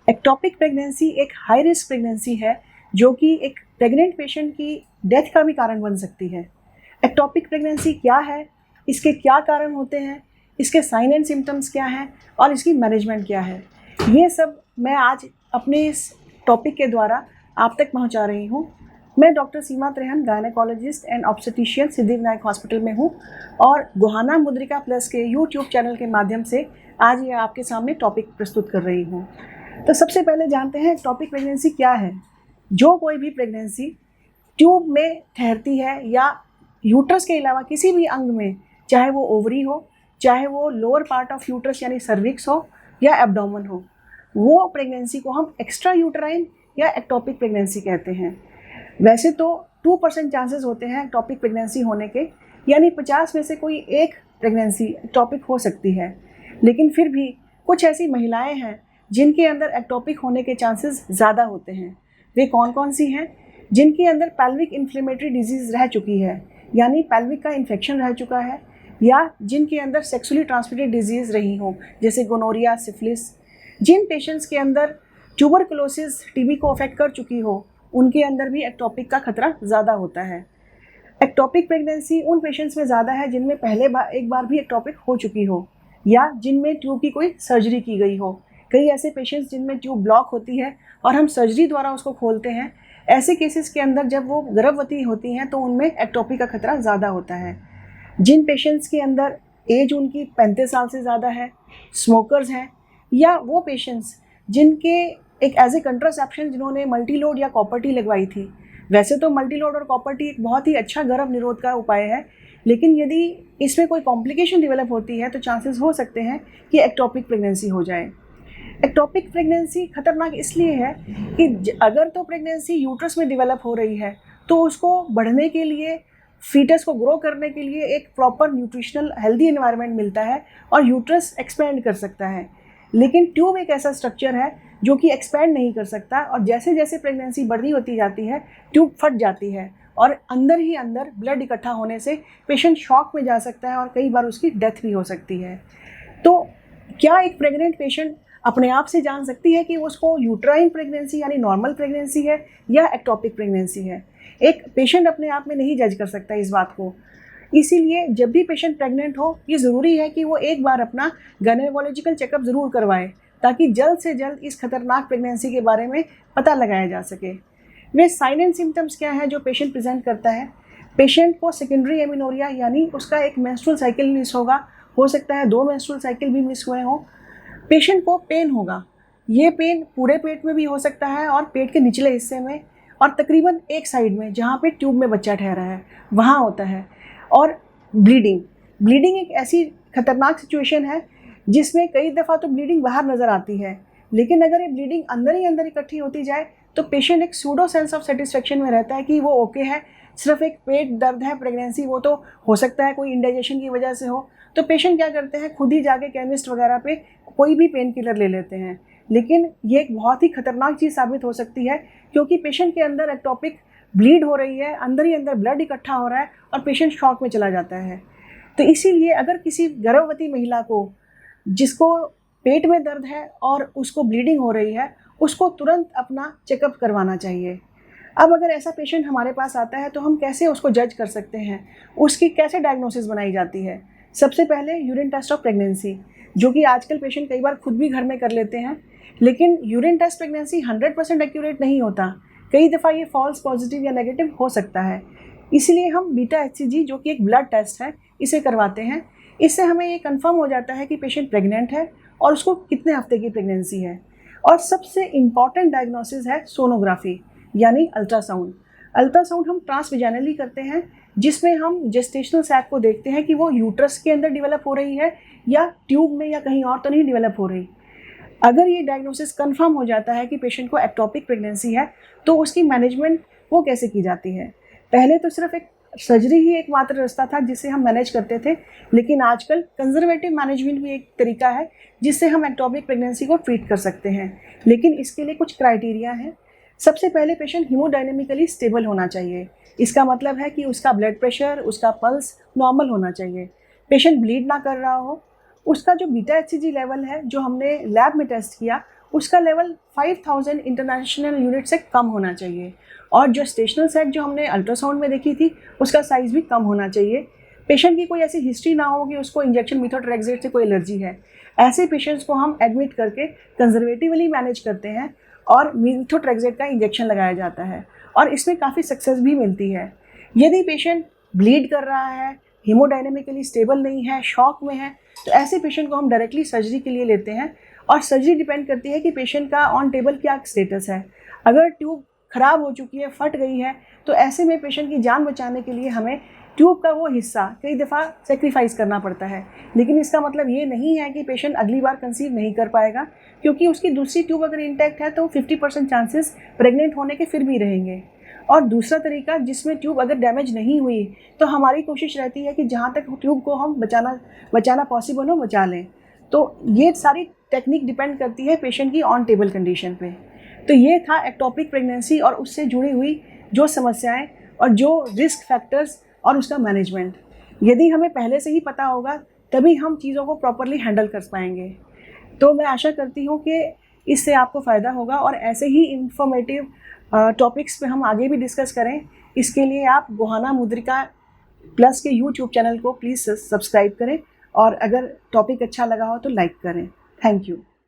Ectopic pregnancy एक high risk pregnancy है जो कि एक प्रेग्नेंट पेशेंट की डेथ का भी कारण बन सकती है। एक्टोपिक प्रेगनेंसी क्या है, इसके क्या कारण होते हैं, इसके साइन एंड सिम्टम्स क्या हैं और इसकी मैनेजमेंट क्या है, ये सब मैं आज अपने इस टॉपिक के द्वारा आप तक पहुंचा रही हूं। मैं doctor Seema Trehan, gynaecologist and obstetrician Siddhivinayak hospital में हूं और गुहाना मुद्रिका प्लस के यूट्यूब चैनल के माध्यम से आज ये आपके सामने टॉपिक प्रस्तुत कर रही हूं। तो सबसे पहले जानते हैं एक्टोपिक प्रेगनेंसी क्या है। जो कोई भी प्रेगनेंसी ट्यूब में ठहरती है या यूट्रस के अलावा किसी भी अंग में, चाहे वो ओवरी हो, चाहे वो लोअर पार्ट ऑफ यूट्रस यानी सर्विक्स हो या एब्डोमेन हो, वो प्रेगनेंसी को हम एक्स्ट्रा यूटराइन या एक्टोपिक प्रेगनेंसी कहते हैं। वैसे तो 2% चांसेस होते हैं एक्टोपिक प्रेगनेंसी होने के, यानी 50 में से कोई एक प्रेगनेंसी एक्टोपिक हो सकती है। लेकिन फिर भी कुछ ऐसी महिलाएं हैं जिनके अंदर एक्टोपिक होने के चांसेस ज़्यादा होते हैं। वे कौन कौन सी हैं? जिनके अंदर पेल्विक इन्फ्लेमेटरी डिजीज़ रह चुकी है, यानी पेल्विक का इन्फेक्शन रह चुका है, या जिनके अंदर सेक्सुअली ट्रांसमिटेड डिजीज़ रही हो जैसे गोनोरिया, सिफिलिस। जिन पेशेंट्स के अंदर ट्यूबरकुलोसिस टीबी को अफेक्ट कर चुकी हो, उनके अंदर भी एक्टोपिक का खतरा ज़्यादा होता है। एक्टोपिक प्रेगनेंसी उन पेशेंट्स में ज़्यादा है जिनमें एक बार भी एक्टोपिक हो चुकी हो या जिनमें ट्यूब की कोई सर्जरी की गई हो। कई ऐसे पेशेंट्स जिनमें ट्यूब ब्लॉक होती है और हम सर्जरी द्वारा उसको खोलते हैं, ऐसे केसेस के अंदर जब वो गर्भवती होती हैं तो उनमें एक्टोपिक का खतरा ज़्यादा होता है। जिन पेशेंट्स के अंदर एज उनकी 35 साल से ज़्यादा है, स्मोकर्स हैं, या वो पेशेंट्स जिनके एक एज ए कंट्रासेप्शन जिन्होंने मल्टीलोड या कॉपर टी लगवाई थी। वैसे तो मल्टीलोड और कॉपर टी एक बहुत ही अच्छा गर्भ निरोध का उपाय है, लेकिन यदि इसमें कोई कॉम्प्लिकेशन डेवलप होती है तो चांसेस हो सकते हैं कि एक्टोपिक प्रेगनेंसी हो जाए। एक्टोपिक प्रेगनेंसी खतरनाक इसलिए है कि अगर तो प्रेगनेंसी यूट्रस में डेवलप हो रही है तो उसको बढ़ने के लिए, फीटस को ग्रो करने के लिए एक प्रॉपर न्यूट्रिशनल हेल्दी एनवायरनमेंट मिलता है और यूट्रस एक्सपेंड कर सकता है। लेकिन ट्यूब एक ऐसा स्ट्रक्चर है जो कि एक्सपेंड नहीं कर सकता और जैसे जैसे प्रेगनेंसी बढ़ती होती जाती है ट्यूब फट जाती है और अंदर ही अंदर ब्लड इकट्ठा होने से पेशेंट शॉक में जा सकता है और कई बार उसकी डेथ भी हो सकती है। तो क्या एक प्रेग्नेंट पेशेंट अपने आप से जान सकती है कि उसको यूट्राइन प्रेगनेंसी यानी नॉर्मल प्रेगनेंसी है या एक्टोपिक प्रेगनेंसी है? एक पेशेंट अपने आप में नहीं जज कर सकता इस बात को। इसीलिए जब भी पेशेंट प्रेग्नेंट हो, ये ज़रूरी है कि वो एक बार अपना गायनेकोलॉजिकल चेकअप ज़रूर करवाए ताकि जल्द से जल्द इस खतरनाक प्रेगनेंसी के बारे में पता लगाया जा सके। वे साइन एंड सिम्टम्स क्या हैं जो पेशेंट प्रेजेंट करता है? पेशेंट को सेकेंडरी एमिनोरिया यानी उसका एक मेंस्ट्रुअल साइकिल मिस होगा, हो सकता है 2 मेंस्ट्रुअल साइकिल भी मिस हुए हों। पेशेंट को पेन होगा, ये पेन पूरे पेट में भी हो सकता है और पेट के निचले हिस्से में और तकरीबन एक साइड में जहाँ पे ट्यूब में बच्चा ठहरा है वहाँ होता है। और ब्लीडिंग एक ऐसी खतरनाक सिचुएशन है जिसमें कई दफ़ा तो ब्लीडिंग बाहर नज़र आती है, लेकिन अगर ये ब्लीडिंग अंदर ही अंदर इकट्ठी होती जाए तो पेशेंट एक सूडो सेंस ऑफ सेटिस्फेक्शन में रहता है कि वो ओके है, सिर्फ एक पेट दर्द है, प्रेगनेंसी वो तो हो सकता है कोई इंडाइजेशन की वजह से हो। तो पेशेंट क्या करते हैं, खुद ही जाके केमिस्ट वगैरह पे कोई भी पेन किलर ले लेते हैं, लेकिन ये एक बहुत ही खतरनाक चीज़ साबित हो सकती है क्योंकि पेशेंट के अंदर एक्टोपिक ब्लीड हो रही है, अंदर ही अंदर ब्लड इकट्ठा हो रहा है और पेशेंट शॉक में चला जाता है। तो इसीलिए अगर किसी गर्भवती महिला को जिसको पेट में दर्द है और उसको ब्लीडिंग हो रही है, उसको तुरंत अपना चेकअप करवाना चाहिए। अब अगर ऐसा पेशेंट हमारे पास आता है तो हम कैसे उसको जज कर सकते हैं, उसकी कैसे डायग्नोसिस बनाई जाती है? सबसे पहले यूरिन टेस्ट ऑफ प्रेगनेंसी, जो कि आजकल पेशेंट कई बार खुद भी घर में कर लेते हैं, लेकिन यूरिन टेस्ट प्रेगनेंसी 100% एक्यूरेट नहीं होता। कई दफ़ा ये फॉल्स पॉजिटिव या नेगेटिव हो सकता है। इसलिए हम बीटा HCG, जो कि एक ब्लड टेस्ट है, इसे करवाते हैं। इससे हमें ये कंफर्म हो जाता है कि पेशेंट प्रेग्नेंट है और उसको कितने हफ्ते की प्रेगनेंसी है। और सबसे इम्पॉर्टेंट डायग्नोसिस है सोनोग्राफी यानी अल्ट्रासाउंड। अल्ट्रासाउंड हम ट्रांसवेजाइनली करते हैं, जिसमें हम जेस्टेशनल सैक को देखते हैं कि वो यूट्रस के अंदर डेवलप हो रही है या ट्यूब में या कहीं और तो नहीं डेवलप हो रही। अगर ये डायग्नोसिस कंफर्म हो जाता है कि पेशेंट को एक्टोपिक प्रेगनेंसी है तो उसकी मैनेजमेंट वो कैसे की जाती है? पहले तो सिर्फ एक सर्जरी ही एकमात्र रास्ता था जिससे हम मैनेज करते थे, लेकिन आजकल कंजर्वेटिव मैनेजमेंट भी एक तरीका है जिससे हम एक्टोपिक प्रेगनेंसी को ट्रीट कर सकते हैं, लेकिन इसके लिए कुछ क्राइटेरिया हैं। सबसे पहले पेशेंट हीमोडायनेमिकली स्टेबल होना चाहिए। इसका मतलब है कि उसका ब्लड प्रेशर, उसका पल्स नॉर्मल होना चाहिए, पेशेंट ब्लीड ना कर रहा हो, उसका जो बीटा HCG लेवल है जो हमने लैब में टेस्ट किया उसका लेवल 5000 इंटरनेशनल यूनिट से कम होना चाहिए। और जो स्टेशनल सेट जो हमने अल्ट्रासाउंड में देखी थी उसका साइज़ भी कम होना चाहिए। पेशेंट की कोई ऐसी हिस्ट्री ना हो कि उसको इंजेक्शन मेथोट्रेक्सेट से कोई एलर्जी है। ऐसे पेशेंट्स को हम एडमिट करके कंजर्वेटिवली मैनेज करते हैं और मेथोट्रेक्सेट का इंजेक्शन लगाया जाता है और इसमें काफ़ी सक्सेस भी मिलती है। यदि पेशेंट ब्लीड कर रहा है, हीमोडायनेमिकली स्टेबल नहीं है, शॉक में है, तो ऐसे पेशेंट को हम डायरेक्टली सर्जरी के लिए लेते हैं और सर्जरी डिपेंड करती है कि पेशेंट का ऑन टेबल क्या स्टेटस है। अगर ट्यूब खराब हो चुकी है, फट गई है, तो ऐसे में पेशेंट की जान बचाने के लिए हमें ट्यूब का वो हिस्सा कई दफ़ा सेक्रीफाइस करना पड़ता है। लेकिन इसका मतलब ये नहीं है कि पेशेंट अगली बार कंसीव नहीं कर पाएगा, क्योंकि उसकी दूसरी ट्यूब अगर इंटैक्ट है तो 50% चांसेस प्रेग्नेंट होने के फिर भी रहेंगे। और दूसरा तरीका जिसमें ट्यूब अगर डैमेज नहीं हुई तो हमारी कोशिश रहती है कि जहाँ तक ट्यूब को हम बचाना पॉसिबल हो बचा लें। तो ये सारी टेक्निक डिपेंड करती है पेशेंट की ऑन टेबल कंडीशन पे। तो ये था एक्टोपिक प्रेगनेंसी और उससे जुड़ी हुई जो समस्याएं और जो रिस्क फैक्टर्स और उसका मैनेजमेंट। यदि हमें पहले से ही पता होगा तभी हम चीज़ों को प्रॉपरली हैंडल कर पाएंगे। तो मैं आशा करती हूँ कि इससे आपको फ़ायदा होगा और ऐसे ही इंफॉर्मेटिव टॉपिक्स पे हम आगे भी डिस्कस करें। इसके लिए आप गोहाना मुद्रिका प्लस के यूट्यूब चैनल को प्लीज़ सब्सक्राइब करें और अगर टॉपिक अच्छा लगा हो तो लाइक करें। Thank you.